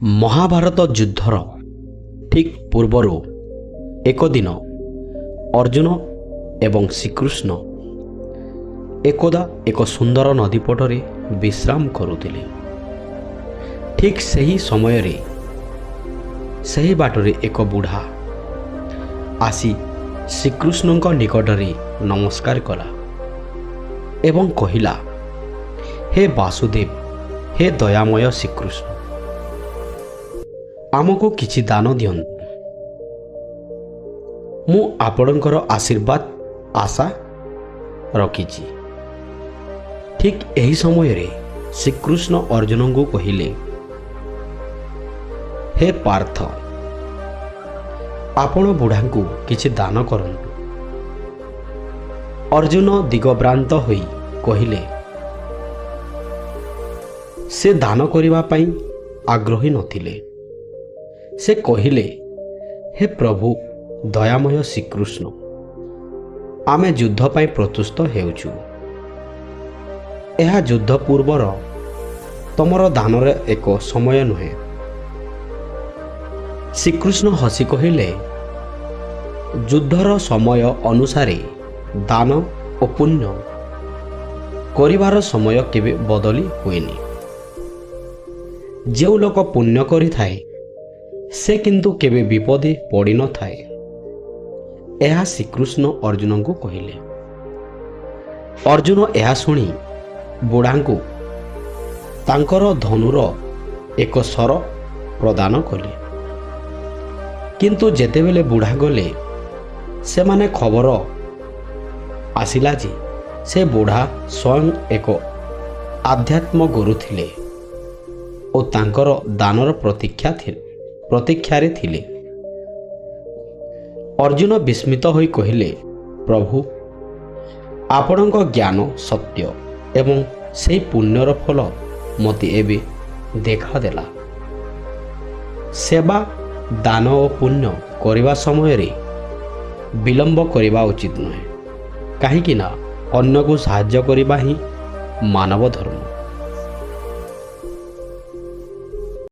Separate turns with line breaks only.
ମହାଭାରତ ଯୁଦ୍ଧର ଠିକ୍ ପୂର୍ବରୁ ଏକ ଦିନ ଅର୍ଜୁନ ଏବଂ ଶ୍ରୀକୃଷ୍ଣ ଏକଦା ଏକ ସୁନ୍ଦର ନଦୀପଟରେ ବିଶ୍ରାମ କରୁଥିଲେ। ଠିକ୍ ସେହି ସମୟରେ ସେହି ବାଟରେ ଏକ ବୁଢ଼ା ଆସି ଶ୍ରୀକୃଷ୍ଣଙ୍କ ନିକଟରେ ନମସ୍କାର କଲା ଏବଂ କହିଲା, ହେ ବାସୁଦେବ, ହେ ଦୟାମୟ ଶ୍ରୀକୃଷ୍ଣ, ଆମକୁ କିଛି ଦାନ ଦିଅନ୍ତୁ। ମୁଁ ଆପଣଙ୍କର ଆଶୀର୍ବାଦ ଆଶା ରଖିଛି। ଠିକ୍ ଏହି ସମୟରେ ଶ୍ରୀକୃଷ୍ଣ ଅର୍ଜୁନଙ୍କୁ କହିଲେ, ହେ ପାର୍ଥ, ଆପଣ ବୁଢ଼ାଙ୍କୁ କିଛି ଦାନ କରନ୍ତୁ। ଅର୍ଜୁନ ଦିଗଭ୍ରାନ୍ତ ହୋଇ କହିଲେ, ସେ ଦାନ କରିବା ପାଇଁ ଆଗ୍ରହୀ ନଥିଲେ। ସେ କହିଲେ, ହେ ପ୍ରଭୁ ଦୟାମୟ ଶ୍ରୀକୃଷ୍ଣ, ଆମେ ଯୁଦ୍ଧ ପାଇଁ ପ୍ରସ୍ତୁତ ହେଉଛୁ। ଏହା ଯୁଦ୍ଧ ପୂର୍ବର ତମର ଦାନର ଏକ ସମୟ ନୁହେଁ। ଶ୍ରୀକୃଷ୍ଣ ହସି କହିଲେ, ଯୁଦ୍ଧର ସମୟ ଅନୁସାରେ ଦାନ ଓ ପୁଣ୍ୟ କରିବାର ସମୟ କେବେ ବଦଳି ହୁଏନି। ଯେଉଁ ଲୋକ ପୁଣ୍ୟ କରିଥାଏ ସେ କିନ୍ତୁ କେବେ ବିପଦେ ପଡ଼ିନଥାଏ। ଏହା ଶ୍ରୀକୃଷ୍ଣ ଅର୍ଜୁନଙ୍କୁ କହିଲେ। ଅର୍ଜୁନ ଏହା ଶୁଣି ବୁଢ଼ାଙ୍କୁ ତାଙ୍କର ଧନୁର ଏକ ଶର ପ୍ରଦାନ କଲେ। କିନ୍ତୁ ଯେତେବେଳେ ବୁଢ଼ା ଗଲେ, ସେମାନେ ଖବର ଆସିଲା ଯେ ସେ ବୁଢ଼ା ସ୍ୱୟଂ ଏକ ଆଧ୍ୟାତ୍ମ ଗୁରୁ ଥିଲେ ଓ ତାଙ୍କର ଦାନର ପ୍ରତୀକ୍ଷାରେ ଥିଲେ। ଅର୍ଜୁନ ବିସ୍ମିତ ହୋଇ କହିଲେ, ପ୍ରଭୁ, ଆପଣଙ୍କ ଜ୍ଞାନ ସତ୍ୟ ଏବଂ ସେହି ପୁଣ୍ୟର ଫଳ ମୋତେ ଏବେ ଦେଖାଦେଲା। ସେବା, ଦାନ ଓ ପୁଣ୍ୟ କରିବା ସମୟରେ ବିଳମ୍ବ କରିବା ଉଚିତ ନୁହେଁ, କାହିଁକି ନା ଅନ୍ୟକୁ ସାହାଯ୍ୟ କରିବା ହିଁ ମାନବ ଧର୍ମ।